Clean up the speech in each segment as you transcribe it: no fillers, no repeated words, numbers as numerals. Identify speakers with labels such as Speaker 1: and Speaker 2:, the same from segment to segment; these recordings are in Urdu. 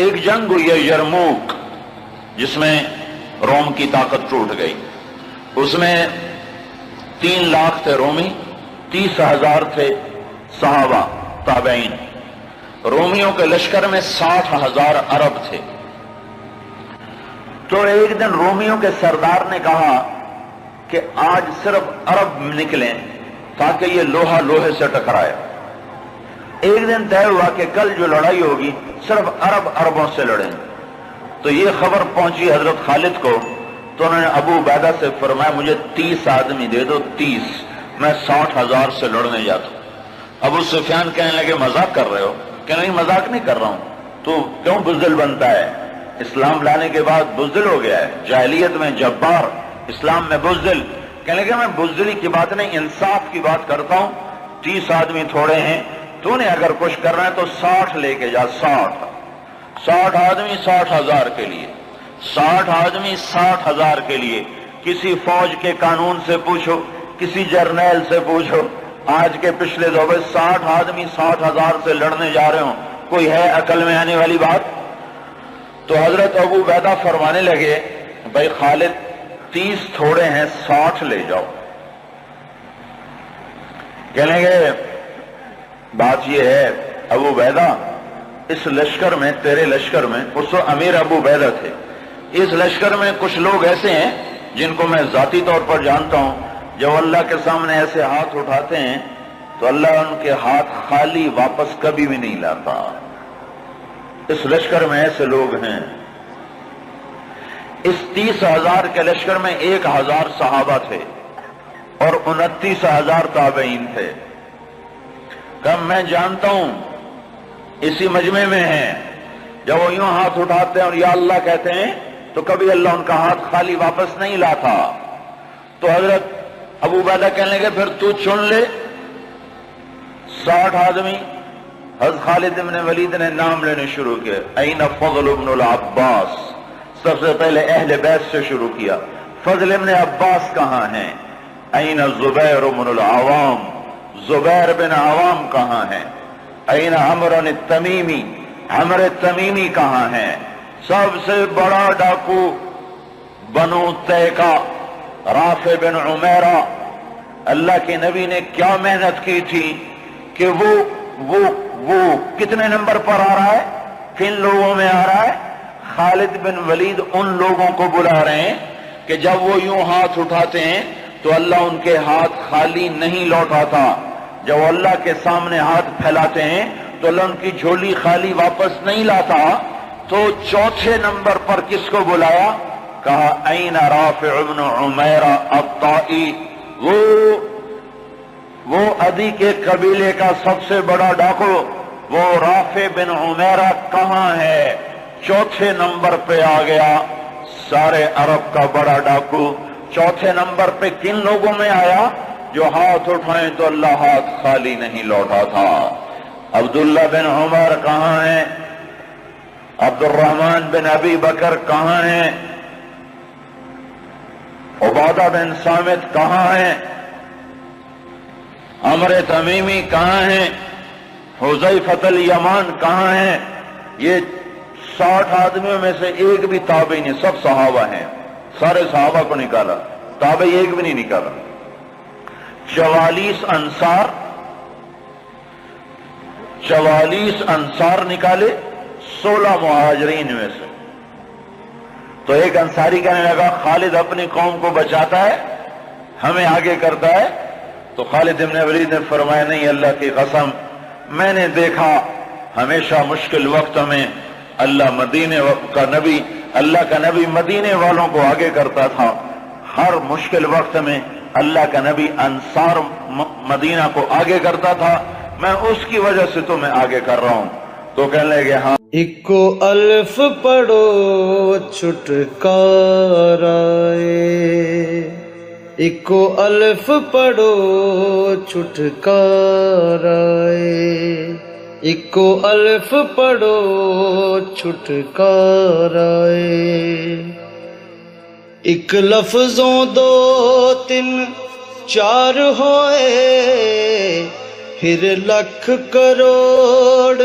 Speaker 1: ایک جنگ ہوئی ہے یرموک، جس میں روم کی طاقت ٹوٹ گئی. اس میں 3 لاکھ تھے رومی، 30,000 تھے صحابہ تابعین. رومیوں کے لشکر میں 60,000 عرب تھے. تو ایک دن رومیوں کے سردار نے کہا کہ آج صرف عرب نکلیں تاکہ یہ لوہا لوہے سے ٹکرائے. ایک دن طے ہوا کہ کل جو لڑائی ہوگی صرف عربوں سے لڑیں. تو یہ خبر پہنچی حضرت خالد کو، تو انہوں نے ابو عبیدہ سے فرمایا مجھے 30 آدمی دے دو، 30، میں 60,000 سے لڑنے جاتا ہوں. ابو سفیان کہنے لگے مذاق کر رہے ہو؟ کہ نہیں مذاق نہیں کر رہا ہوں. تو کیوں بزدل بنتا ہے؟ اسلام لانے کے بعد بزدل ہو گیا ہے، جاہلیت میں جبار، اسلام میں بزدل. کہنے لگے میں بزدلی کی بات نہیں، انصاف کی بات کرتا ہوں. 30 آدمی تھوڑے ہیں، تو نے اگر کچھ کرنا ہے تو 60 لے کے جا. 60 آدمی 60,000 کے لیے، 60 آدمی 60,000 کے لیے. کسی فوج کے قانون سے پوچھو، کسی جرنیل سے پوچھو، آج کے پچھلے دور میں 60 آدمی 60,000 سے لڑنے جا رہے ہوں، کوئی ہے عقل میں آنے والی بات؟ تو حضرت ابو عبیدہ فرمانے لگے بھائی خالد 30 تھوڑے ہیں، 60 لے جاؤ. کہنے لگے بات یہ ہے ابو عبیدہ، اس لشکر میں، تیرے لشکر میں، اس وقت امیر ابو عبیدہ تھے، اس لشکر میں کچھ لوگ ایسے ہیں جن کو میں ذاتی طور پر جانتا ہوں، جب اللہ کے سامنے ایسے ہاتھ اٹھاتے ہیں تو اللہ ان کے ہاتھ خالی واپس کبھی بھی نہیں لاتا. اس لشکر میں ایسے لوگ ہیں. اس 30,000 کے لشکر میں 1,000 صحابہ تھے اور 29,000 تابعین تھے. کہ میں جانتا ہوں اسی مجمع میں ہیں، جب وہ یوں ہاتھ اٹھاتے ہیں اور یا اللہ کہتے ہیں تو کبھی اللہ ان کا ہاتھ خالی واپس نہیں لاتا. تو حضرت ابو عبیدہ کہنے لگے پھر تو چن لے 60 آدمی. حضرت خالد بن ولید نے نام لینے شروع کیے. این فضل بن العباس، سب سے پہلے اہل بیت سے شروع کیا. فضل بن عباس کہاں ہیں؟ این زبیر بن العوام، زبیر بن عوام کہاں ہیں؟ این عمرو التمیمی، عمرو التمیمی کہاں ہیں؟ سب سے بڑا ڈاکو بنو تیکا، رافع بن عمیرہ. اللہ کے نبی نے کیا محنت کی تھی کہ وہ کتنے نمبر پر آ رہا ہے، کن لوگوں میں آ رہا ہے؟ خالد بن ولید ان لوگوں کو بلا رہے ہیں کہ جب وہ یوں ہاتھ اٹھاتے ہیں تو اللہ ان کے ہاتھ خالی نہیں لوٹاتا. جب اللہ کے سامنے ہاتھ پھیلاتے ہیں تو اللہ ان کی جھولی خالی واپس نہیں لاتا. تو چوتھے نمبر پر کس کو بلایا؟ کہا این رافع بن عمیرہ الطائی، وہ عدی کے قبیلے کا سب سے بڑا ڈاکو، وہ رافع بن عمیرہ کہاں ہے؟ چوتھے نمبر پہ آ گیا. سارے عرب کا بڑا ڈاکو چوتھے نمبر پہ کن لوگوں میں آیا؟ جو ہاتھ اٹھائیں تو اللہ ہاتھ خالی نہیں لوٹا تھا. عبداللہ بن عمر کہاں ہیں؟ عبد الرحمن بن ابی بکر کہاں ہیں؟ عبادہ بن صامت کہاں ہیں؟ عمرو تمیمی کہاں ہیں؟ حذیفہ الیمان کہاں ہیں؟ یہ 60 آدمیوں میں سے ایک بھی تابعی نہیں، سب صحابہ ہیں. سارے صحابہ کو نکالا، تابعی ایک بھی نہیں نکالا. 44 انصار نکالے 16 مہاجرین میں سے. تو ایک انصاری کہنے لگا خالد اپنی قوم کو بچاتا ہے، ہمیں آگے کرتا ہے. تو خالد بن ولید نے فرمایا نہیں، اللہ کی قسم میں نے دیکھا ہمیشہ مشکل وقت میں اللہ کا نبی مدینے والوں کو آگے کرتا تھا. ہر مشکل وقت میں اللہ کا نبی انصار مدینہ کو آگے کرتا تھا. میں اس کی وجہ سے تو میں آگے کر رہا ہوں. تو کہنے لگے ہاں
Speaker 2: اکو الف پڑھو چھٹکارا اکو الف پڑھو چھٹکارا اکو الف پڑھو چھٹکارا. ایک لفظوں 2 3 4 ہوئے، پھر لکھ کروڑ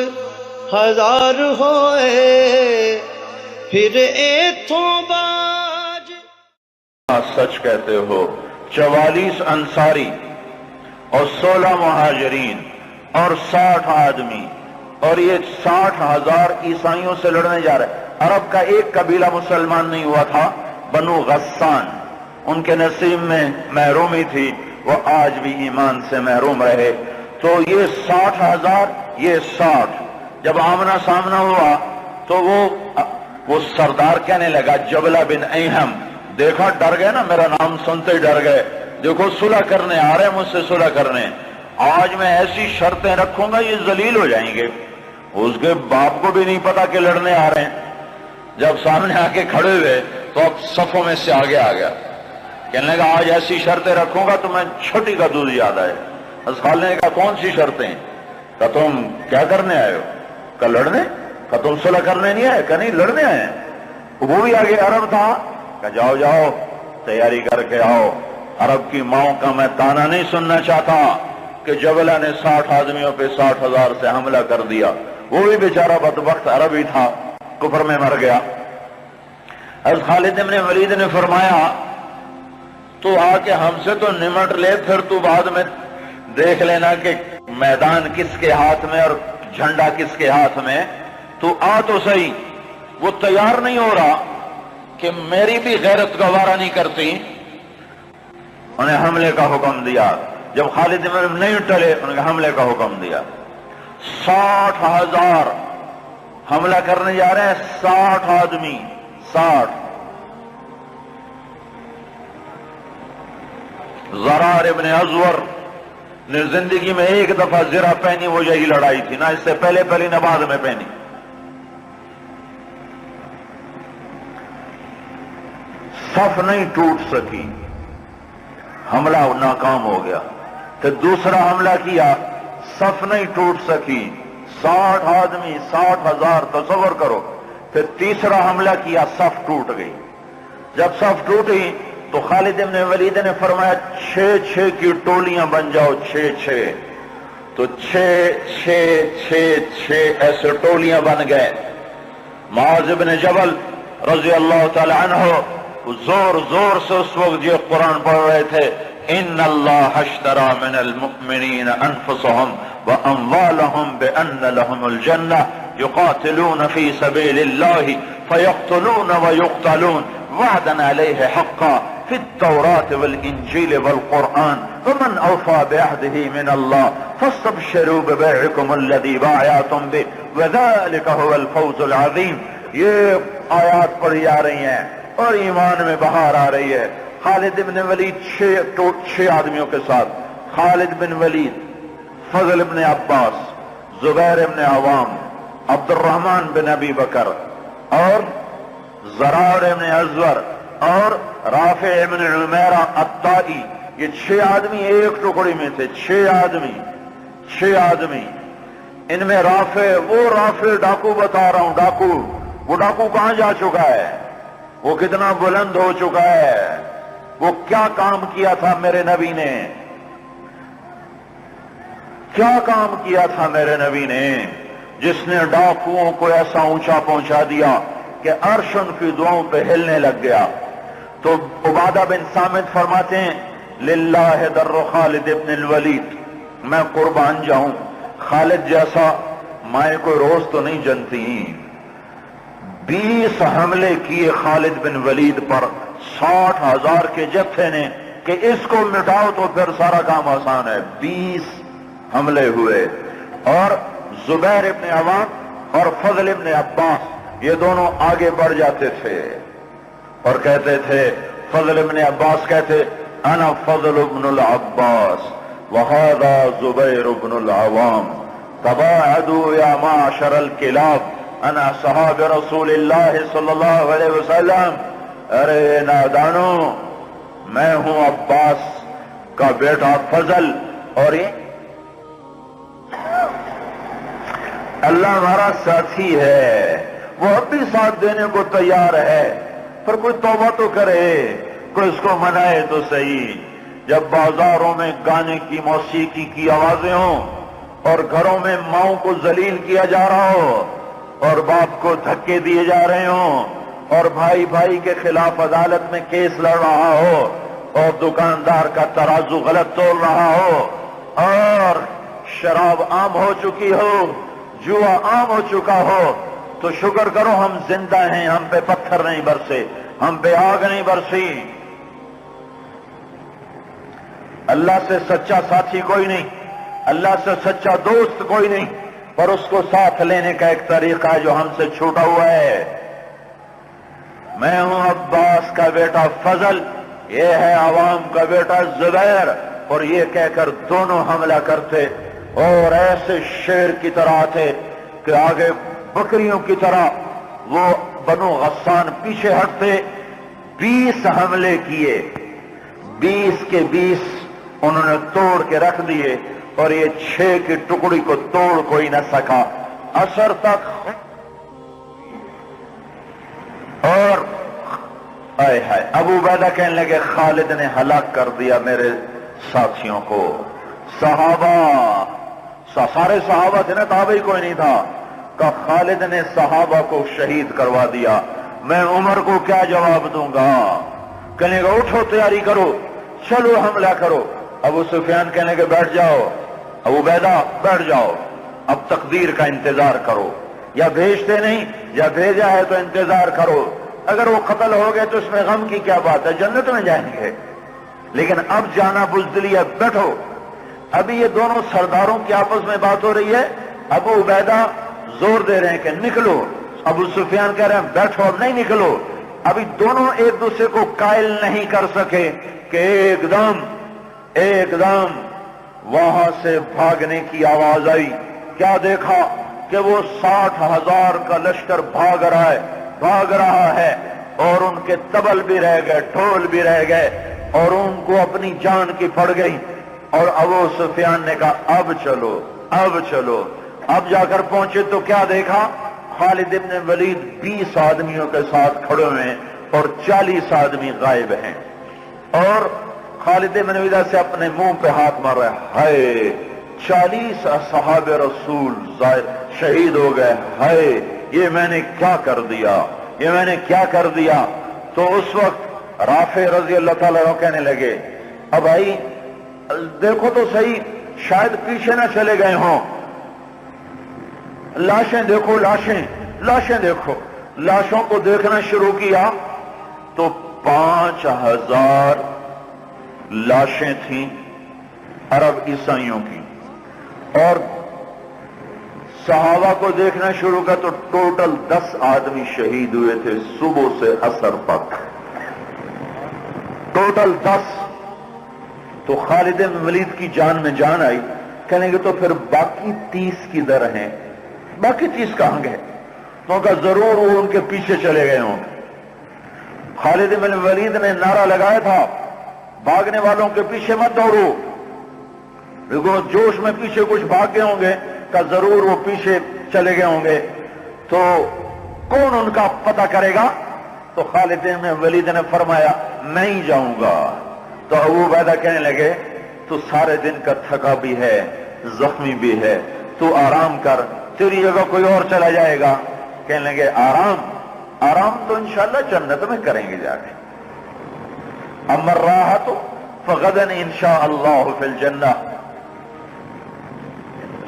Speaker 2: ہزار ہوئے. پھر ایتھوں باج
Speaker 1: سچ کہتے ہو 44 انصاری اور 16 مہاجرین اور 60 آدمی، اور یہ 60,000 عیسائیوں سے لڑنے جا رہے۔ عرب کا ایک قبیلہ مسلمان نہیں ہوا تھا، بنو غسان، ان کے نصیب میں محرومی تھی، وہ آج بھی ایمان سے محروم رہے۔ تو یہ 60,000 یہ 60، جب آمنا سامنا ہوا تو وہ سردار کہنے لگا جبلہ بن ایہم، دیکھا ڈر گئے نا، میرا نام سنتے ہی ڈر گئے، دیکھو صلح کرنے آ رہے ہیں مجھ سے صلح کرنے، آج میں ایسی شرطیں رکھوں گا یہ ذلیل ہو جائیں گے۔ اس کے باپ کو بھی نہیں پتا کہ لڑنے آ رہے ہیں، جب سامنے آ کے کھڑے ہوئے تو اب صفوں میں سے آگے آ گیا، کہنے لگا آج ایسی شرطیں رکھوں گا تو میں چھوٹی کا دودھ یاد آئے۔ اسخال نے کہا کون سی شرطیں؟ کہ تم کیا کرنے آئے ہو؟ کہ لڑنے؟ کہ تم صلح کرنے نہیں آئے؟ کہ نہیں لڑنے آئے ہیں۔ وہ بھی آگے عرب تھا، کہ جاؤ جاؤ تیاری کر کے آؤ، عرب کی ماؤں کا میں تانا نہیں سننا چاہتا کہ جبلہ نے 60 آدمیوں پہ 60,000 سے حملہ کر دیا، وہ بھی بیچارہ بدبخت عربی تھا، کفر میں مر گیا۔ حضرت خالد بن ولید نے فرمایا تو آ کے ہم سے تو نمٹ لے، پھر تو بعد میں دیکھ لینا کہ میدان کس کے ہاتھ میں اور جھنڈا کس کے ہاتھ میں، تو آ تو صحیح۔ وہ تیار نہیں ہو رہا کہ میری بھی غیرت گوارا نہیں کرتی، انہیں حملے کا حکم دیا۔ جب خالد بن ولید نہیں ٹلے انہیں حملے کا حکم دیا۔ 60,000 حملہ کرنے جا رہے ہیں، 60 آدمی، 60۔ زرار ابن ازور نے زندگی میں ایک دفعہ زرہ پہنی، وہ یہی لڑائی تھی، نہ اس سے پہلے پہلی نہ بعد میں پہنی۔ صف نہیں ٹوٹ سکی، حملہ ناکام ہو گیا۔ پھر دوسرا حملہ کیا، صف نہیں ٹوٹ سکی، 60 آدمی، 60,000، تصور کرو۔ پھر تیسرا حملہ کیا، صف ٹوٹ گئی۔ جب صف ٹوٹی تو خالد بن ولید نے فرمایا 6 کی ٹولیاں بن جاؤ، 6 تو 6 ایسے ٹولیاں بن گئے۔ معاذ بن جبل رضی اللہ تعالی عنہ زور زور سے اس وقت یہ قرآن پڑھ رہے تھے، ان اللہ اشترى من المؤمنین انفسهم واموالهم بان لهم الجنہ یقاتلون فی سبیل اللہ فیقتلون ویقتلون وعدا علیہ حقا فی التوراة والانجیل والقرآن ومن اوفى بعهده من اللہ فاستبشروا ببيعكم الذی بايعتم به وذلك هو الفوز العظیم۔ یہ آیات پڑھی جا رہی ہیں اور ایمان میں بہار آ رہی ہے۔ خالد بن ولید 6 آدمیوں کے ساتھ، خالد بن ولید، فضل بن عباس، زبیر بن عوام، عبد الرحمن بن ابی بکر اور زرار بن ازور اور رافع بن عمیرہ الطائی، یہ 6 آدمی ایک ٹکڑی میں تھے، 6 آدمی۔ ان میں وہ رافع ڈاکو بتا رہا ہوں، وہ ڈاکو کہاں جا چکا ہے، وہ کتنا بلند ہو چکا ہے، وہ کیا کام کیا تھا میرے نبی نے، کیا کام کیا تھا میرے نبی نے، جس نے ڈاکوؤں کو ایسا اونچا پہنچا دیا کہ عرش ان کی دعاؤں پہ ہلنے لگ گیا۔ تو عبادہ بن صامت فرماتے ہیں للہ در خالد ابن الولید، میں قربان جاؤں، خالد جیسا مائیں کوئی روز تو نہیں جنتی۔ 20 حملے کیے خالد بن ولید پر 60,000 کے جتھے نے کہ اس کو مٹاؤ تو پھر سارا کام آسان ہے۔ 20 حملے ہوئے، اور زبیر ابن عوام اور فضل ابن عباس یہ دونوں آگے بڑھ جاتے تھے اور کہتے تھے، فضل ابن عباس کہتے انا فضل ابن العباس وهذا زبیر ابن العوام تباعدوا یا معشر الکلاب انا صحاب رسول اللہ صلی اللہ علیہ وسلم۔ ارے نادانو، میں ہوں عباس کا بیٹا فضل، اور یہ اللہ ہمارا ساتھی ہے، وہ اب بھی ساتھ دینے کو تیار ہے، پر کوئی توبہ تو کرے، کوئی اس کو منائے تو صحیح۔ جب بازاروں میں گانے کی موسیقی کی آوازیں ہوں اور گھروں میں ماؤں کو ذلیل کیا جا رہا ہو اور باپ کو دھکے دیے جا رہے ہوں اور بھائی بھائی کے خلاف عدالت میں کیس لڑ رہا ہو اور دکاندار کا ترازو غلط تول رہا ہو اور شراب عام ہو چکی ہو، جوا عام ہو چکا ہو، تو شکر کرو ہم زندہ ہیں، ہم پہ پتھر نہیں برسے، ہم پہ آگ نہیں برسی۔ اللہ سے سچا ساتھی کوئی نہیں، اللہ سے سچا دوست کوئی نہیں، پر اس کو ساتھ لینے کا ایک طریقہ ہے جو ہم سے چھوٹا ہوا ہے۔ میں ہوں عباس کا بیٹا فضل، یہ ہے عوام کا بیٹا زبیر، اور یہ کہہ کر دونوں حملہ کرتے اور ایسے شیر کی طرح تھے کہ آگے بکریوں کی طرح وہ بنو غسان پیچھے ہٹتے۔ 20 حملے کیے، 20 کے 20 انہوں نے توڑ کے رکھ دیے، اور یہ 6 کی ٹکڑی کو توڑ کوئی نہ سکا۔ عصر تک اور آئے ہائے ابو عبیدہ کہنے لگے خالد نے ہلاک کر دیا میرے ساتھیوں کو۔ صحابہ سارے صحابہ تھے نا، تابعی کوئی نہیں تھا، کہ خالد نے صحابہ کو شہید کروا دیا، میں عمر کو کیا جواب دوں گا؟ کہنے گا اٹھو تیاری کرو، چلو حملہ کرو۔ ابو سفیان کہنے کے بیٹھ جاؤ، ابو عبیدہ بیٹھ جاؤ، اب تقدیر کا انتظار کرو، یا بھیجتے نہیں یا بھیجا ہے تو انتظار کرو، اگر وہ قتل ہو گئے تو اس میں غم کی کیا بات ہے، جنت میں جائیں گے، لیکن اب جانا بزدلی ہے، بیٹھو۔ ابھی یہ دونوں سرداروں کی آپس میں بات ہو رہی ہے، ابو عبیدہ زور دے رہے ہیں کہ نکلو، ابو سفیان کہہ رہے ہیں بیٹھو اب نہیں نکلو۔ ابھی دونوں ایک دوسرے کو قائل نہیں کر سکے کہ ایک دم وہاں سے بھاگنے کی آواز آئی۔ کیا دیکھا کہ وہ 60,000 کا لشکر بھاگ رہا ہے، اور ان کے طبل بھی رہ گئے، ڈھول بھی رہ گئے، اور ان کو اپنی جان کی پڑ گئی۔ اور ابو سفیان نے کہا اب چلو اب چلو۔ اب جا کر پہنچے تو کیا دیکھا؟ خالد ابن ولید 20 آدمیوں کے ساتھ کھڑے ہوئے ہیں اور 40 آدمی غائب ہیں، اور خالد ابن ولید سے اپنے منہ پہ ہاتھ مار رہا ہے، ہائے 40 اصحاب رسول شہید ہو گئے، ہائے یہ میں نے کیا کر دیا، یہ میں نے کیا کر دیا۔ تو اس وقت رافع رضی اللہ تعالیٰ عنہ کہنے لگے اب بھائی دیکھو تو صحیح، شاید پیچھے نہ چلے گئے ہوں، لاشیں دیکھو، لاشیں دیکھو۔ لاشوں کو دیکھنا شروع کیا تو 5,000 لاشیں تھیں عرب عیسائیوں کی، اور صحابہ کو دیکھنا شروع کیا تو ٹوٹل 10 آدمی شہید ہوئے تھے صبح سے عصر تک، ٹوٹل 10۔ تو خالد بن ولید کی جان میں جان آئی، کہنے گے تو پھر باقی 30 کدھر ہیں، باقی 30 کہاں گئے؟ تو کہا ضرور وہ ان کے پیچھے چلے گئے ہوں۔ خالد بن ولید نے نعرہ لگایا تھا بھاگنے والوں کے پیچھے مت دوڑو، دیکھو جوش میں پیچھے کچھ بھاگ گئے ہوں گے، کہ ضرور وہ پیچھے چلے گئے ہوں گے، تو کون ان کا پتہ کرے گا؟ تو خالد بن ولید نے فرمایا میں ہی جاؤں گا۔ تو ابو عبیدہ کہنے لگے تو سارے دن کا تھکا بھی ہے، زخمی بھی ہے، تو آرام کر، تیری جگہ کوئی اور چلا جائے گا۔ کہنے لگے آرام تو انشاءاللہ جنت میں کریں گے جا کے، اما الراحۃ فغدا انشاء اللہ فی الجنہ،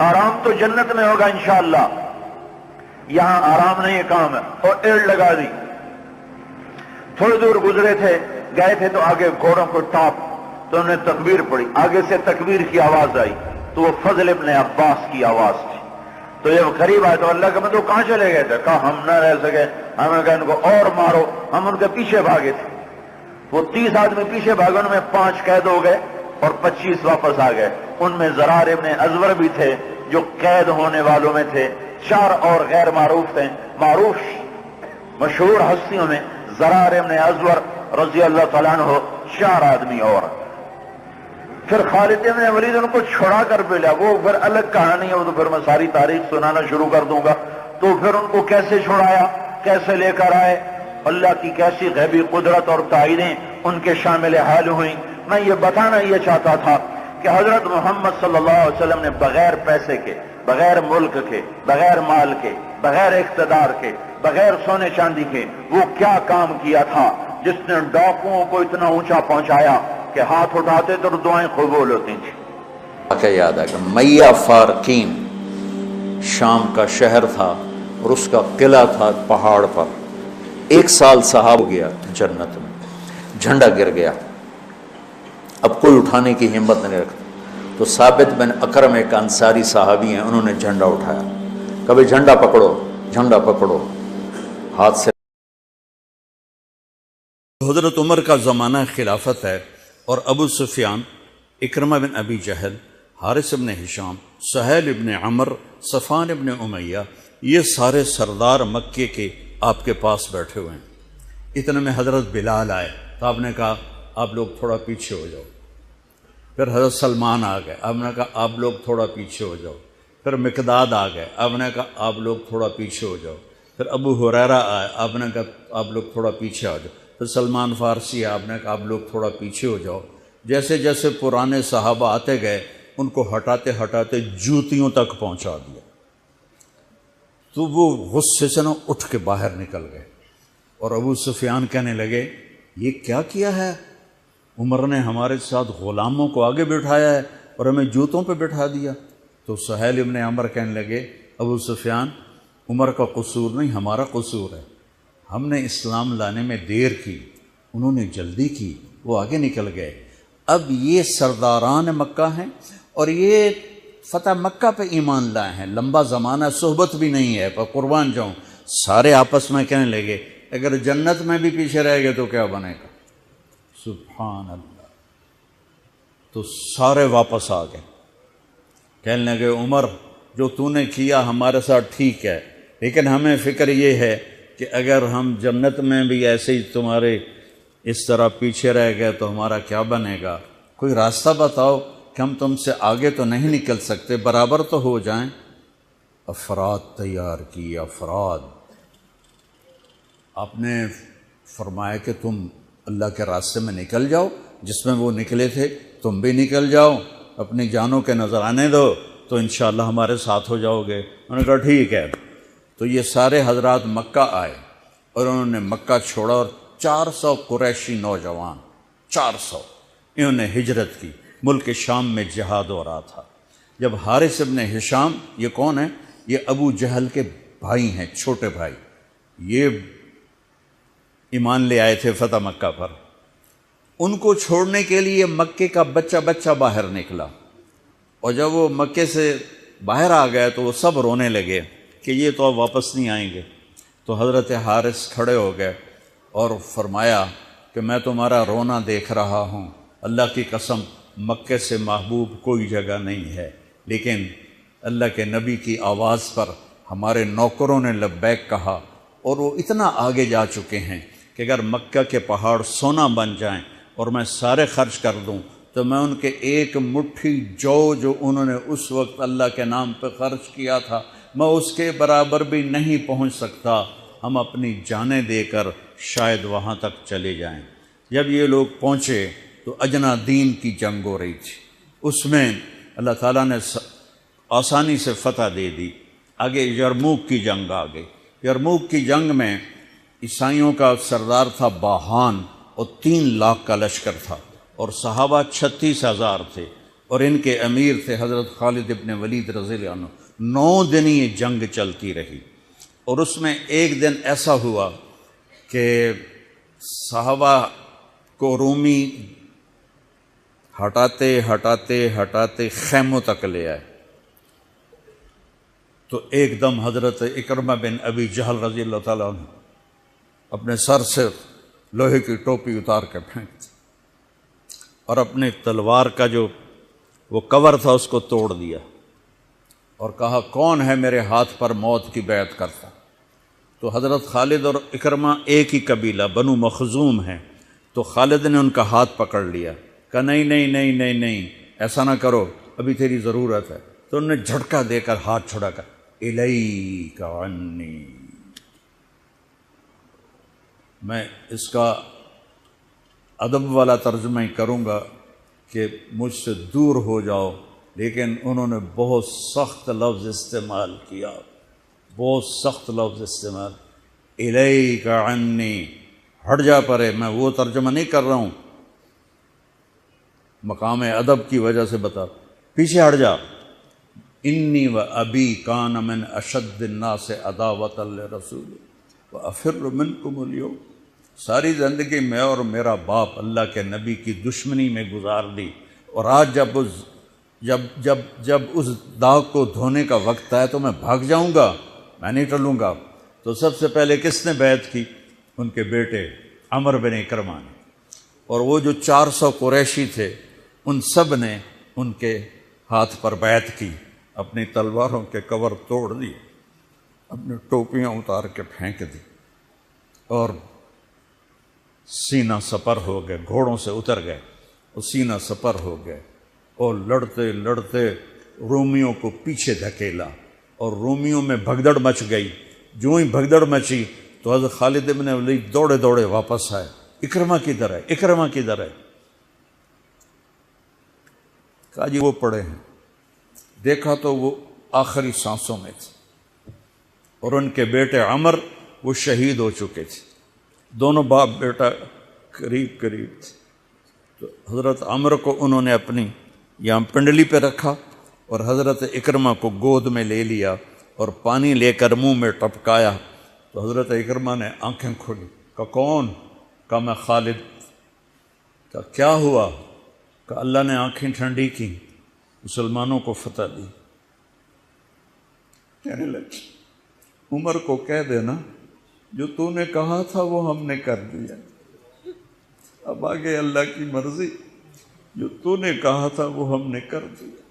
Speaker 1: آرام تو جنت میں ہوگا انشاءاللہ، یہاں آرام نہیں کام ہے۔ اور ایڑ لگا دی، تھوڑی دور گزرے تھے، گئے تھے تو آگے گھوڑوں کو ٹاپ، تو انہوں نے تکبیر پڑھی، آگے سے تکبیر کی آواز آئی تو وہ فضل ابن عباس کی آواز تھی۔ تو جب قریب آئے تو اللہ کے بندو کہاں چلے گئے تھے؟ کہا ہم نہ رہ سکے، ہم نے کہا ان کو اور مارو، ہم ان کے پیچھے بھاگے تھے۔ وہ 30 آدمی پیچھے بھاگے، ان میں 5 قید ہو گئے اور 25 واپس آ گئے۔ ان میں زرار ابن ازور بھی تھے جو قید ہونے والوں میں تھے، 4 اور غیر معروف تھے، معروف مشہور ہستیوں میں زرار ابن ازور رضی اللہ تعالیٰ عنہ، 4 آدمی اور۔ پھر خالد بن ولید ان کو چھڑا کر ملا، وہ پھر الگ کہانی ہے، وہ تو پھر میں ساری تاریخ سنانا شروع کر دوں گا۔ تو پھر ان کو کیسے چھڑایا، کیسے لے کر آئے، اللہ کی کیسی غیبی قدرت اور تائیدیں ان کے شامل حال ہوئیں۔ میں یہ بتانا یہ چاہتا تھا کہ حضرت محمد صلی اللہ علیہ وسلم نے بغیر پیسے کے، بغیر ملک کے، بغیر مال کے، بغیر اقتدار کے بغیر سونے چاندی کے وہ کیا کام کیا تھا جس نے ڈاکوؤں کو اتنا اونچا پہنچایا کہ ہاتھ اٹھاتے تو دعائیں قبول ہوتی تھیں۔
Speaker 3: واقعہ یاد ہے کہ میہ فارقین شام کا شہر تھا اور اس کا قلعہ تھا پہاڑ پر۔ 1 سال صحابہ ہو گیا جنت میں، جھنڈا گر گیا، اب کوئی اٹھانے کی ہمت نہیں رکھتا، تو ثابت بن اکرم ایک انصاری صحابی ہیں، انہوں نے جھنڈا اٹھایا، کبھی جھنڈا پکڑو، جھنڈا پکڑو، ہاتھ سے۔ حضرت عمر کا زمانہ خلافت ہے اور ابو سفیان، اکرمہ بن ابی جہل، حارث بن ہشام، سہیل بن عمر، صفوان بن امیہ، یہ سارے سردار مکے کے آپ کے پاس بیٹھے ہوئے ہیں۔ اتنے میں حضرت بلال آئے تو آپ نے کہا آپ لوگ تھوڑا پیچھے ہو جاؤ۔ پھر حضرت سلمان آ گئے، آپ نے کہا آپ لوگ تھوڑا پیچھے ہو جاؤ۔ پھر مقداد آ گئے، آپ نے کہا آپ لوگ تھوڑا پیچھے ہو جاؤ۔ پھر ابو ہریرہ آئے، آپ نے کہا آپ لوگ تھوڑا پیچھے آ جاؤ۔ پھر سلمان فارسی آئے، آپ نے کہا آپ لوگ تھوڑا پیچھے ہو جاؤ۔ جیسے جیسے پرانے صحابہ آتے گئے ان کو ہٹاتے ہٹاتے جوتیوں تک پہنچا دیا، تو وہ غصے سے نہ اٹھ کے باہر نکل گئے، اور ابو سفیان کہنے لگے یہ کیا کیا ہے، عمر نے ہمارے ساتھ غلاموں کو آگے بٹھایا ہے اور ہمیں جوتوں پہ بٹھا دیا۔ تو سہیل ابن عمر کہنے لگے ابو سفیان عمر کا قصور نہیں، ہمارا قصور ہے، ہم نے اسلام لانے میں دیر کی، انہوں نے جلدی کی، وہ آگے نکل گئے۔ اب یہ سرداران مکہ ہیں اور یہ فتح مکہ پہ ایمان لائے ہیں، لمبا زمانہ صحبت بھی نہیں ہے، پر قربان جاؤں سارے آپس میں کہنے لگے اگر جنت میں بھی پیچھے رہ گئے تو کیا بنے گا، سبحان اللہ۔ تو سارے واپس آ گئے، کہنے لگے عمر جو تو نے کیا ہمارے ساتھ ٹھیک ہے، لیکن ہمیں فکر یہ ہے کہ اگر ہم جنت میں بھی ایسے ہی تمہارے اس طرح پیچھے رہ گئے تو ہمارا کیا بنے گا، کوئی راستہ بتاؤ کہ ہم تم سے آگے تو نہیں نکل سکتے، برابر تو ہو جائیں۔ افراد تیار کی، افراد۔ آپ نے فرمایا کہ تم اللہ کے راستے میں نکل جاؤ، جس میں وہ نکلے تھے تم بھی نکل جاؤ، اپنی جانوں کے نذرانے دو تو انشاءاللہ ہمارے ساتھ ہو جاؤ گے۔ انہوں نے کہا ٹھیک ہے۔ تو یہ سارے حضرات مکہ آئے اور انہوں نے مکہ چھوڑا، اور 400 قریشی نوجوان، 400 انہوں نے ہجرت کی، ملک شام میں جہاد ہو رہا تھا۔ جب حارث ابن ہشام، یہ کون ہے، یہ ابو جہل کے بھائی ہیں، چھوٹے بھائی، یہ ایمان لے آئے تھے فتح مکہ پر، ان کو چھوڑنے کے لیے مکے کا بچہ بچہ باہر نکلا، اور جب وہ مکے سے باہر آ گئے تو وہ سب رونے لگے کہ یہ تو اب واپس نہیں آئیں گے۔ تو حضرت حارث کھڑے ہو گئے اور فرمایا کہ میں تمہارا رونا دیکھ رہا ہوں، اللہ کی قسم مکے سے محبوب کوئی جگہ نہیں ہے، لیکن اللہ کے نبی کی آواز پر ہمارے نوکروں نے لبیک کہا، اور وہ اتنا آگے جا چکے ہیں کہ اگر مکہ کے پہاڑ سونا بن جائیں اور میں سارے خرچ کر دوں تو میں ان کے ایک مٹھی جو انہوں نے اس وقت اللہ کے نام پہ خرچ کیا تھا میں اس کے برابر بھی نہیں پہنچ سکتا، ہم اپنی جانیں دے کر شاید وہاں تک چلے جائیں۔ جب یہ لوگ پہنچے تو اجنا دین کی جنگ ہو رہی تھی، اس میں اللہ تعالیٰ نے آسانی سے فتح دے دی۔ آگے یرموک کی جنگ آ گئی۔ یرموک کی جنگ میں عیسائیوں کا سردار تھا باہان، اور 3 لاکھ کا لشکر تھا، اور صحابہ 36,000 تھے، اور ان کے امیر تھے حضرت خالد ابن ولید رضی اللہ عنہ۔ 9 دن یہ جنگ چلتی رہی، اور اس میں ایک دن ایسا ہوا کہ صحابہ کو رومی ہٹاتے ہٹاتے ہٹاتے خیموں تک لے آئے، تو ایک دم حضرت اکرمہ بن ابی جہل رضی اللہ تعالیٰ عنہ اپنے سر سے لوہے کی ٹوپی اتار کے پھینک دی، اور اپنے تلوار کا جو وہ کور تھا اس کو توڑ دیا، اور کہا کون ہے میرے ہاتھ پر موت کی بیعت کرتا؟ تو حضرت خالد اور اکرمہ ایک ہی قبیلہ بنو مخزوم ہیں، تو خالد نے ان کا ہاتھ پکڑ لیا، کہا نہیں نہیں نہیں نہیں نہیں ایسا نہ کرو، ابھی تیری ضرورت ہے۔ تو انہوں نے جھٹکا دے کر ہاتھ چھڑا کر الیک عنی، میں اس کا ادب والا ترجمہ ہی کروں گا کہ مجھ سے دور ہو جاؤ، لیکن انہوں نے بہت سخت لفظ استعمال کیا، بہت سخت لفظ استعمال، الیک عنی، ہٹ جا پرے، میں وہ ترجمہ نہیں کر رہا ہوں، مقام ادب کی وجہ سے بتا، پیچھے ہٹ جا۔ انی و ابی کان من اشد الناس عداوۃ لرسول وافر منکم اليوم، ساری زندگی میں اور میرا باپ اللہ کے نبی کی دشمنی میں گزار دی، اور آج جب اس داغ کو دھونے کا وقت آئے تو میں بھاگ جاؤں گا، میں نہیں ٹلوں گا۔ تو سب سے پہلے کس نے بیعت کی؟ ان کے بیٹے عمر بن اکرمہ نے، اور وہ جو 400 قریشی تھے ان سب نے ان کے ہاتھ پر بیعت کی، اپنی تلواروں کے کور توڑ دیے، اپنی ٹوپیاں اتار کے پھینک دی، اور سینہ سپر ہو گئے، گھوڑوں سے اتر گئے اور سینہ سپر ہو گئے، اور لڑتے لڑتے رومیوں کو پیچھے دھکیلا، اور رومیوں میں بھگدڑ مچ گئی۔ جو ہی بھگدڑ مچی تو حضرت خالد بن ولید دوڑے دوڑے واپس آئے، اکرمہ کدھر ہے، اکرمہ کدھر ہے؟ کہا جی وہ پڑے ہیں۔ دیکھا تو وہ آخری سانسوں میں تھے، اور ان کے بیٹے عمر وہ شہید ہو چکے تھے، دونوں باپ بیٹا قریب قریب تھے۔ تو حضرت عمر کو انہوں نے اپنی یہاں پنڈلی پہ رکھا، اور حضرت اکرمہ کو گود میں لے لیا اور پانی لے کر منہ میں ٹپکایا۔ تو حضرت اکرمہ نے آنکھیں کھولی، کہا کون؟ کہا میں خالد۔ کہا کیا ہوا؟ کہا اللہ نے آنکھیں ٹھنڈی کی، مسلمانوں کو فتح دی۔ کہنے لگے عمر کو کہہ دینا جو تو نے کہا تھا وہ ہم نے کر دیا، اب آگے اللہ کی مرضی، جو تو نے کہا تھا وہ ہم نے کر دیا۔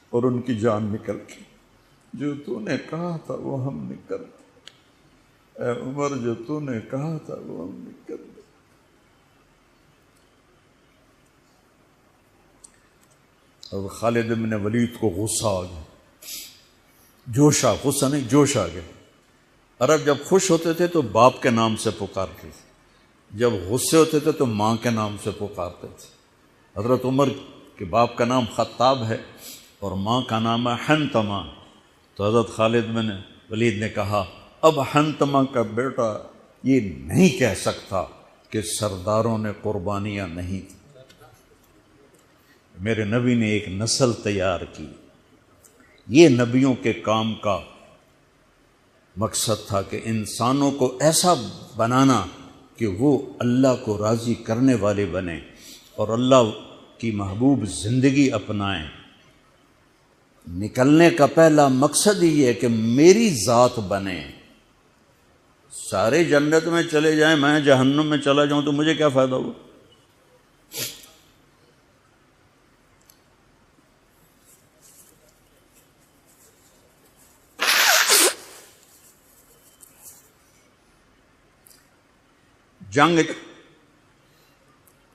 Speaker 3: اور ان کی جان نکل گئی، جو تو نے کہا تھا وہ ہم نے کر دیا، اے عمر جو تو نے کہا تھا وہ ہم نے کر دیا۔ اور خالد بن ولید کو غصہ آ گیا، جوش آ، غصہ نہیں جوش آ گیا۔ عرب جب خوش ہوتے تھے تو باپ کے نام سے پکارتے تھے، جب غصے ہوتے تھے تو ماں کے نام سے پکارتے تھے۔ حضرت عمر کے باپ کا نام خطاب ہے اور ماں کا نام ہے حنتمہ۔ تو حضرت خالد بن ولید نے کہا اب حنتمہ کا بیٹا یہ نہیں کہہ سکتا کہ سرداروں نے قربانیاں نہیں کی۔ میرے نبی نے ایک نسل تیار کی، یہ نبیوں کے کام کا مقصد تھا کہ انسانوں کو ایسا بنانا کہ وہ اللہ کو راضی کرنے والے بنیں اور اللہ کی محبوب زندگی اپنائیں۔ نکلنے کا پہلا مقصد ہی ہے کہ میری ذات بنے۔ سارے جنت میں چلے جائیں، میں جہنم میں چلا جاؤں تو مجھے کیا فائدہ ہوا؟ جنگ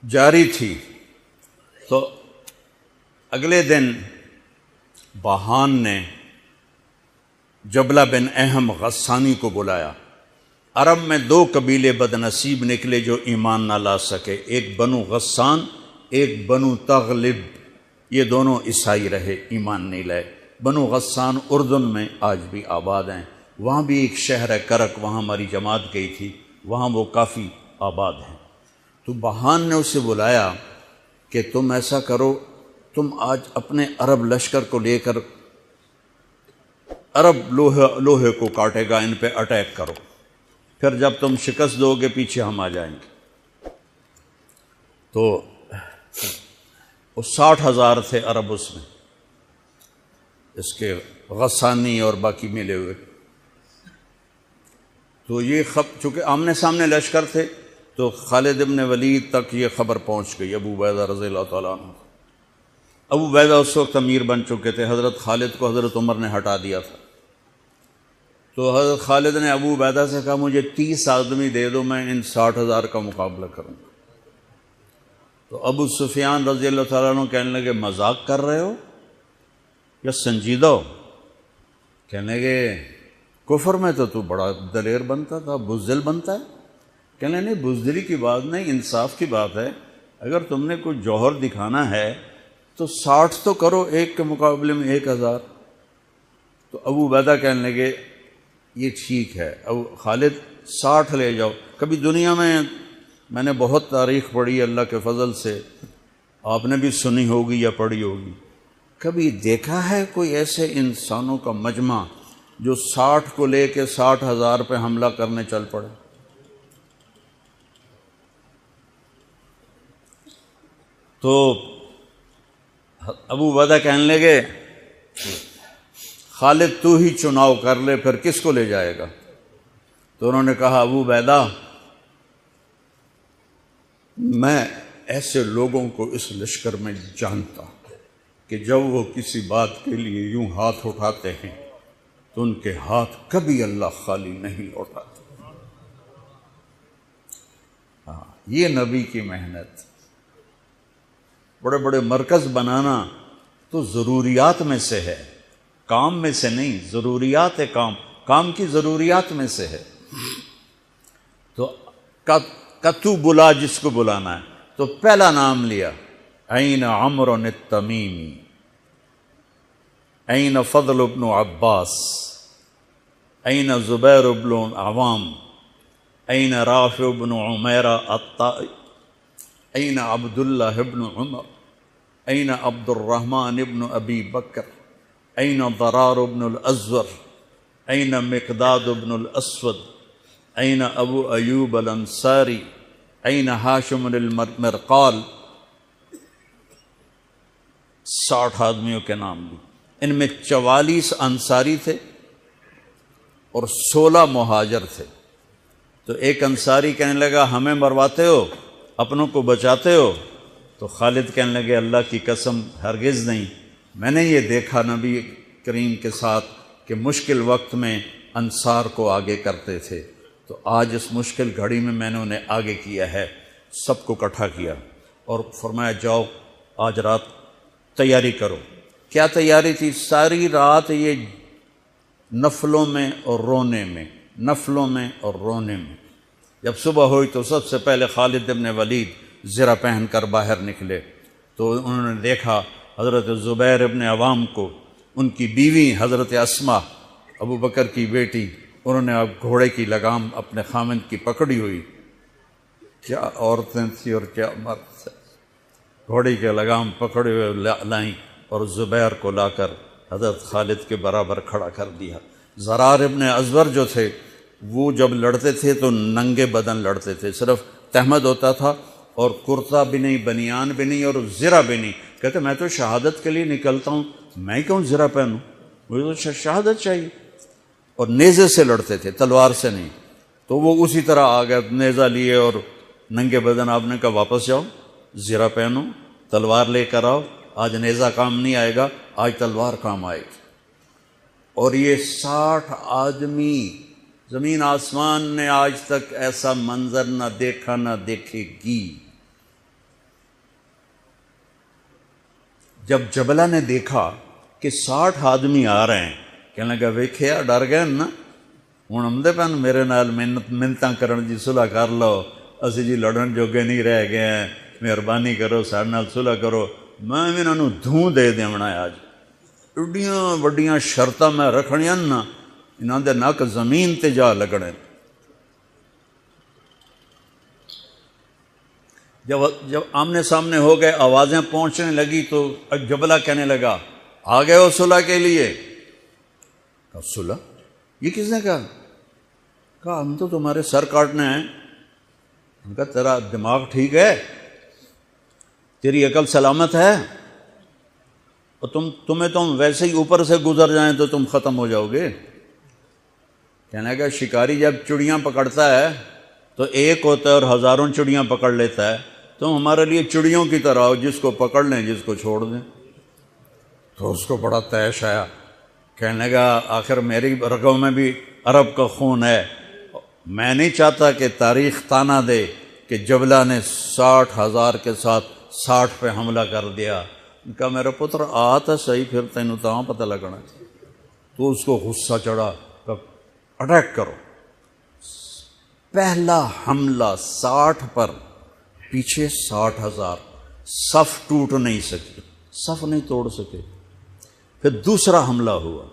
Speaker 3: جاری تھی تو اگلے دن بہان نے جبلہ بن اہم غسانی کو بلایا۔ عرب میں 2 قبیلے بد نصیب نکلے جو ایمان نہ لا سکے، ایک بنو غسان، ایک بنو تغلب۔ یہ دونوں عیسائی رہے، ایمان نہیں لائے۔ بنو غسان اردن میں آج بھی آباد ہیں، وہاں بھی ایک شہر ہے کرک، وہاں ہماری جماعت گئی تھی، وہاں وہ کافی آباد ہیں۔ تو بہان نے اسے بلایا کہ تم ایسا کرو، تم آج اپنے عرب لشکر کو لے کر عرب لوہے کو کاٹے گا، ان پہ اٹیک کرو، پھر جب تم شکست دو گے پیچھے ہم آ جائیں گے۔ تو 60,000 تھے عرب اس میں، اس کے غسانی اور باقی ملے ہوئے۔ تو یہ چونکہ آمنے سامنے لشکر تھے تو خالد بن ولید تک یہ خبر پہنچ گئی، ابو عبیدہ رضی اللہ تعالیٰ عنہ۔ ابو عبیدہ اس وقت امیر بن چکے تھے، حضرت خالد کو حضرت عمر نے ہٹا دیا تھا۔ تو حضرت خالد نے ابو عبیدہ سے کہا مجھے 30 آدمی دے دو، میں ان 60,000 کا مقابلہ کروں گا۔ تو ابو سفیان رضی اللہ تعالیٰ عنہ کہنے لگے مذاق کر رہے ہو یا سنجیدہ ہو؟ کہنے لگے کفر میں تو بڑا دلیر بنتا تھا، بزدل بنتا ہے۔ کہنے نہیں، بزدلی کی بات نہیں، انصاف کی بات ہے۔ اگر تم نے کوئی جوہر دکھانا ہے تو 60 تو کرو، ایک کے مقابلے میں 1,000۔ تو ابو عبیدہ کہنے لگے یہ ٹھیک ہے، اب خالد 60 لے جاؤ۔ کبھی دنیا میں نے بہت تاریخ پڑھی اللہ کے فضل سے، آپ نے بھی سنی ہوگی یا پڑھی ہوگی، کبھی دیکھا ہے کوئی ایسے انسانوں کا مجمع جو 60 کو لے کے 60,000 پہ حملہ کرنے چل پڑے؟ تو ابو عبیدہ کہنے لگے خالد تو ہی چناؤ کر لے، پھر کس کو لے جائے گا؟ تو انہوں نے کہا ابو عبیدہ میں ایسے لوگوں کو اس لشکر میں جانتا ہوں کہ جب وہ کسی بات کے لیے یوں ہاتھ اٹھاتے ہیں تو ان کے ہاتھ کبھی اللہ خالی نہیں لوٹاتے۔ ہاں، یہ نبی کی محنت۔ بڑے بڑے مرکز بنانا تو ضروریات میں سے ہے، کام میں سے نہیں، ضروریات ہے، کام کی ضروریات میں سے ہے۔ تو تو بلا جس کو بلانا ہے، تو پہلا نام لیا، این عمرو التمیمی، این فضل بن عباس، این زبیر بن عوام، این رافع بن عمیرہ الطائی، این عبداللہ بن عمر، این عبد الرحمن بن ابی بکر، این ضرار بن الازور، این مقداد بن الاسود، این ابو ایوب الانصاری، این ہاشم المرقال۔ 60 آدمیوں کے نام بھی، ان میں 44 انصاری تھے اور 16 مہاجر تھے۔ تو ایک انصاری کہنے لگا ہمیں مرواتے ہو، اپنوں کو بچاتے ہو؟ تو خالد کہنے لگے اللہ کی قسم ہرگز نہیں، میں نے یہ دیکھا نبی کریم کے ساتھ کہ مشکل وقت میں انصار کو آگے کرتے تھے، تو آج اس مشکل گھڑی میں نے انہیں آگے کیا ہے، سب کو اکٹھا کیا اور فرمایا جاؤ آج رات تیاری کرو۔ کیا تیاری تھی؟ ساری رات یہ نفلوں میں اور رونے میں، نفلوں میں اور رونے میں۔ جب صبح ہوئی تو سب سے پہلے خالد بن ولید زرہ پہن کر باہر نکلے، تو انہوں نے دیکھا حضرت زبیر بن عوام کو، ان کی بیوی حضرت اسماء ابو بکر کی بیٹی، انہوں نے اب گھوڑے کی لگام اپنے خامند کی پکڑی ہوئی، کیا عورتیں تھیں اور کیا مرد تھے، گھوڑے کی لگام پکڑے ہوئے لائیں اور زبیر کو لا کر حضرت خالد کے برابر کھڑا کر دیا۔ ضرار ابن ازور جو تھے وہ جب لڑتے تھے تو ننگے بدن لڑتے تھے، صرف تہمد ہوتا تھا اور کرتا بھی نہیں، بنیان بھی نہیں اور زرہ بھی نہیں۔ کہتے میں تو شہادت کے لیے نکلتا ہوں، میں کیوں زرہ پہنوں، مجھے تو شہادت چاہیے۔ اور نیزے سے لڑتے تھے، تلوار سے نہیں۔ تو وہ اسی طرح آ گئے، نیزہ لیے اور ننگے بدن۔ آپ نے کہا واپس جاؤ، زرہ پہنو، تلوار لے کر آؤ، آج نیزہ کام نہیں آئے گا، آج تلوار کام آئے گی۔ اور یہ 60 آدمی، زمین آسمان نے آج تک ایسا منظر نہ دیکھا نہ دیکھے گی۔ جب جبلہ نے دیکھا کہ 60 آدمی آ رہے ہیں، کہنے لگا ویکھیا ڈر گئے نا، ہوں آمدے پن میرے نال منتاں کرن جی صلح کر لو، اسی جی لڑن جوگے نہیں رہ گئے ہیں، مہربانی کرو ساڈے نال صلح کرو، میں انہاں نوں دھوں دے دیونا ہے۔ آج ایڈیاں وڈیاں شرطاں میں رکھنیاں نا، انہاں دے نک زمین تے جا لگنے۔ جب آمنے سامنے ہو گئے، آوازیں پہنچنے لگی تو جبلہ کہنے لگا آ گئے ہو صلح کے لیے؟ کہا صلح؟ یہ کس نے کہا؟ کہا ہم تو تمہارے سر کاٹنے ہیں۔ ان کا تیرا دماغ ٹھیک ہے؟ تیری عقل سلامت ہے؟ اور تمہیں تم ویسے ہی اوپر سے گزر جائیں تو تم ختم ہو جاؤ گے۔ کہنے لگا شکاری جب چڑیاں پکڑتا ہے تو ایک ہوتا ہے اور ہزاروں چڑیاں پکڑ لیتا ہے، تم ہمارے لیے چڑیوں کی طرح ہو، جس کو پکڑ لیں جس کو چھوڑ دیں۔ تو اس کو بڑا طیش آیا، کہنے لگا آخر میری رگوں میں بھی عرب کا خون ہے، میں نہیں چاہتا کہ تاریخ تانا دے کہ جبلہ نے 60,000 کے ساتھ 60 پہ حملہ کر دیا۔ ان کا میرا پتر آ تو صحیح، پھر تینوں تو پتہ لگنا۔ تو اس کو غصہ چڑھا، اٹیک کرو۔ پہلا حملہ 60 پر، پیچھے 60,000، صف ٹوٹ نہیں سکے، صف نہیں توڑ سکے۔ پھر دوسرا حملہ ہوا،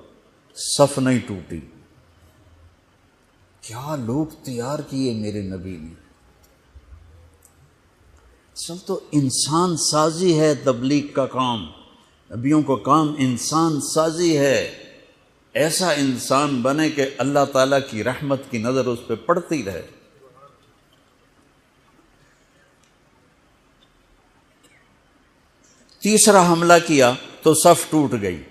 Speaker 3: صف نہیں ٹوٹی، کیا لوگ تیار کیے میرے نبی نے. اصل تو انسان سازی ہے تبلیغ کا کام، نبیوں کا کام انسان سازی ہے. ایسا انسان بنے کہ اللہ تعالیٰ کی رحمت کی نظر اس پہ پڑتی رہے. تیسرا حملہ کیا تو صف ٹوٹ گئی.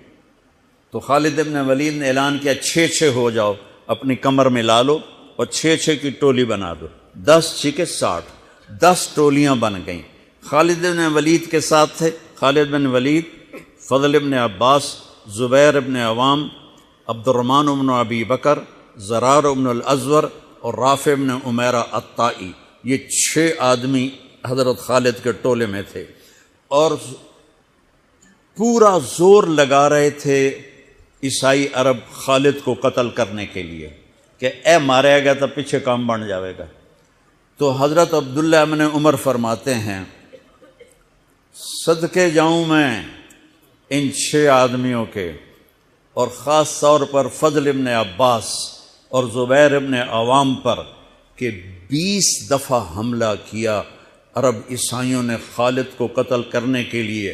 Speaker 3: تو خالد ابن ولید نے اعلان کیا 6 ہو جاؤ، اپنی کمر میں لا لو اور 6 کی ٹولی بنا دو. 10 6 60، 10 ٹولیاں بن گئیں. خالد ابن ولید کے ساتھ تھے خالد بن ولید، فضل ابن عباس، زبیر ابن عوام، عبد الرحمن ابن ابی بکر، زرار ابن الازور اور رافع ابن عمیرہ الطائی. یہ 6 آدمی حضرت خالد کے ٹولے میں تھے اور پورا زور لگا رہے تھے عیسائی عرب خالد کو قتل کرنے کے لیے کہ اے ماریا گیا تو پیچھے کام بن جاوے گا. تو حضرت عبداللہ ابن عمر فرماتے ہیں صدقے جاؤں میں ان 6 آدمیوں کے، اور خاص طور پر فضل ابن عباس اور زبیر ابن عوام پر کہ 20 دفعہ حملہ کیا عرب عیسائیوں نے خالد کو قتل کرنے کے لیے،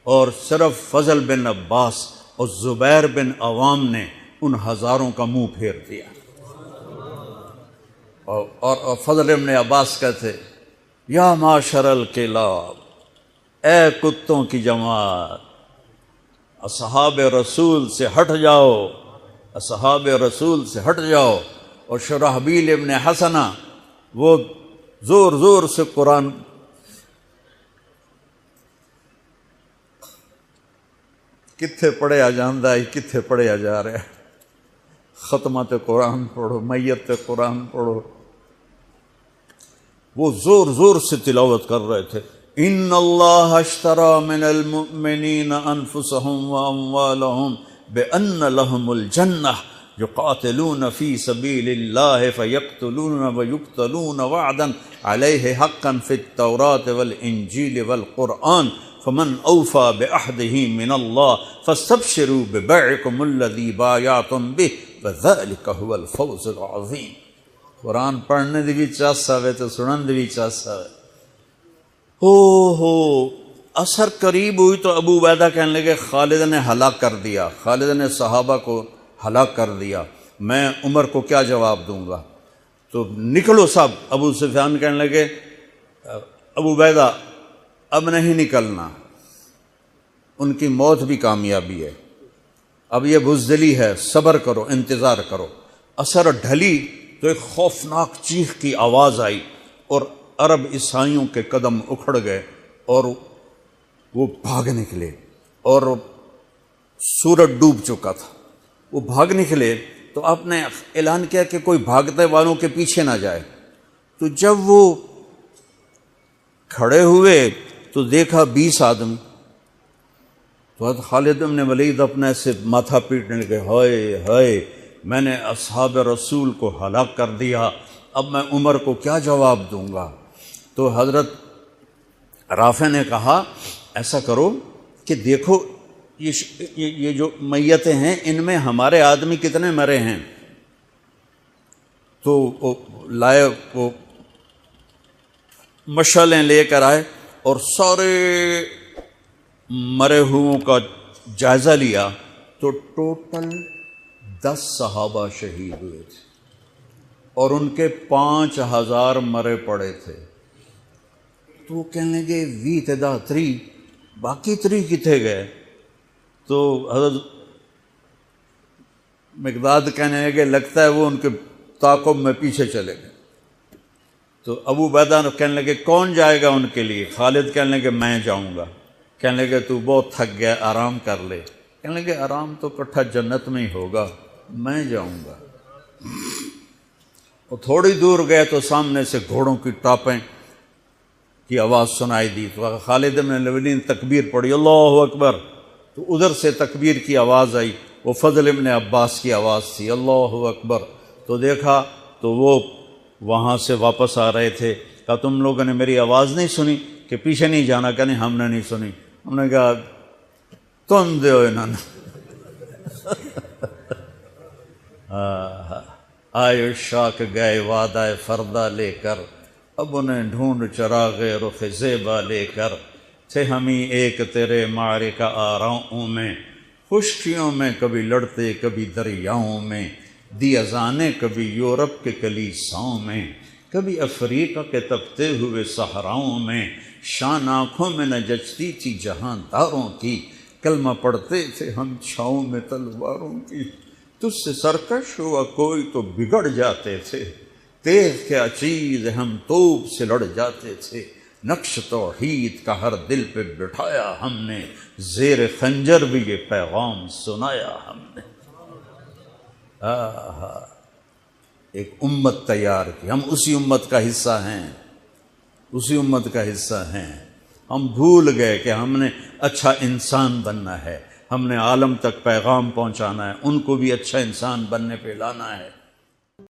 Speaker 3: اور صرف فضل بن عباس اور زبیر بن عوام نے ان ہزاروں کا منہ پھیر دیا. اور فضل ابن عباس کہتے یا معاشر الکلاب، اے کتوں کی جماعت، اصحاب رسول سے ہٹ جاؤ، اصحاب رسول سے ہٹ جاؤ. اور شرحبیل ابن حسنہ وہ زور زور سے قرآن کتھے پڑھیا جاندہ ہے، کتھے پڑھیا جا رہا ہے. ختمات قرآن پڑھو، میت قرآن پڑھو. وہ زور زور سے تلاوت کر رہے تھے ان اللہ اشترى من المؤمنین انفسهم واموالهم بان لهم الجنہ یقاتلون فی سبیل اللہ فیقتلون ویقتلون وعدا علیہ حقا فی التوراة والانجیل والقرآن فمن اوفى بعہدہ من اللہ فاستبشروا ببیعکم الذی بایعتم بہ وذلک هو الفوز العظیم. قرآن پڑھنے دی بھی چاس آوے تو سنن دی بھی چاس آوے. ہو اثر قریب ہوئی تو ابو عبیدہ کہنے لگے خالد نے ہلاک کر دیا، خالد نے صحابہ کو ہلاک کر دیا، میں عمر کو کیا جواب دوں گا. تو نکلو سب. ابو سفیان کہنے لگے ابو عبیدہ اب نہیں نکلنا، ان کی موت بھی کامیابی ہے، اب یہ بزدلی ہے، صبر کرو، انتظار کرو. اثر ڈھلی تو ایک خوفناک چیخ کی آواز آئی اور عرب عیسائیوں کے قدم اکھڑ گئے اور وہ بھاگ نکلے، اور سورج ڈوب چکا تھا. وہ بھاگ نکلے تو آپ نے اعلان کیا کہ کوئی بھاگتے والوں کے پیچھے نہ جائے. تو جب وہ کھڑے ہوئے تو دیکھا 20 آدمی. تو حضرت خالد بن ولید اپنے سے ماتھا پیٹنے لگے ہائے ہائے میں نے اصحاب رسول کو ہلاک کر دیا، اب میں عمر کو کیا جواب دوں گا. تو حضرت رافع نے کہا ایسا کرو کہ دیکھو یہ جو میتیں ہیں ان میں ہمارے آدمی کتنے مرے ہیں. تو وہ لائے، وہ مشعلیں لے کر آئے اور سارے مرے ہوئوں کا جائزہ لیا تو ٹوٹل 10 صحابہ شہید ہوئے تھے اور ان کے 5000 مرے پڑے تھے. تو وہ کہنے لگے وی تدا 3 باقی 3 کتنے گئے. تو حضرت مقداد کہنے لگے لگتا ہے وہ ان کے تعاقب میں پیچھے چلے گئے. تو ابو عبیدہ کہنے لگے کون جائے گا ان کے لیے. خالد کہنے لگے میں جاؤں گا. کہنے لگے تو بہت تھک گیا، آرام کر لے. کہنے لگے آرام تو کٹھا جنت میں ہی ہوگا، میں جاؤں گا. وہ تھوڑی دور گئے تو سامنے سے گھوڑوں کی ٹاپیں کی آواز سنائی دی. تو خالد بن ولید نے تکبیر پڑھی اللہ اکبر. تو ادھر سے تکبیر کی آواز آئی، وہ فضل بن عباس کی آواز تھی اللہ اکبر. تو دیکھا تو وہ وہاں سے واپس آ رہے تھے. کہا تم لوگوں نے میری آواز نہیں سنی کہ پیچھے نہیں جانا؟ کہ نہیں ہم نے نہیں سنی. ہم نے کہا تم دے انہوں نے آئے شاک گئے وعدہ فردہ لے کر، اب انہیں ڈھونڈ چراغ رخ زیبا لے کر، تھے ہم ہی ایک تیرے معرکہ آراؤں میں، خشکیوں میں کبھی لڑتے کبھی دریاؤں میں، دی اذانیں کبھی یورپ کے کلیساؤں میں، کبھی افریقہ کے تپتے ہوئے صحراؤں میں، شان آنکھوں میں نہ جچتی تھی جہاں داروں کی، کلمہ پڑھتے تھے ہم چھاؤں میں تلواروں کی، تجھ سے سرکش ہوا کوئی تو بگڑ جاتے تھے، تیز کیا چیز ہم توپ سے لڑ جاتے تھے، نقش توحید کا ہر دل پہ بٹھایا ہم نے، زیر خنجر بھی یہ پیغام سنایا ہم نے۔ ایک امت تیار کی، ہم اسی امت کا حصہ ہیں، اسی امت کا حصہ ہیں۔ ہم بھول گئے کہ ہم نے اچھا انسان بننا ہے، ہم نے عالم تک پیغام پہنچانا ہے، ان کو بھی اچھا انسان بننے پہ لانا ہے۔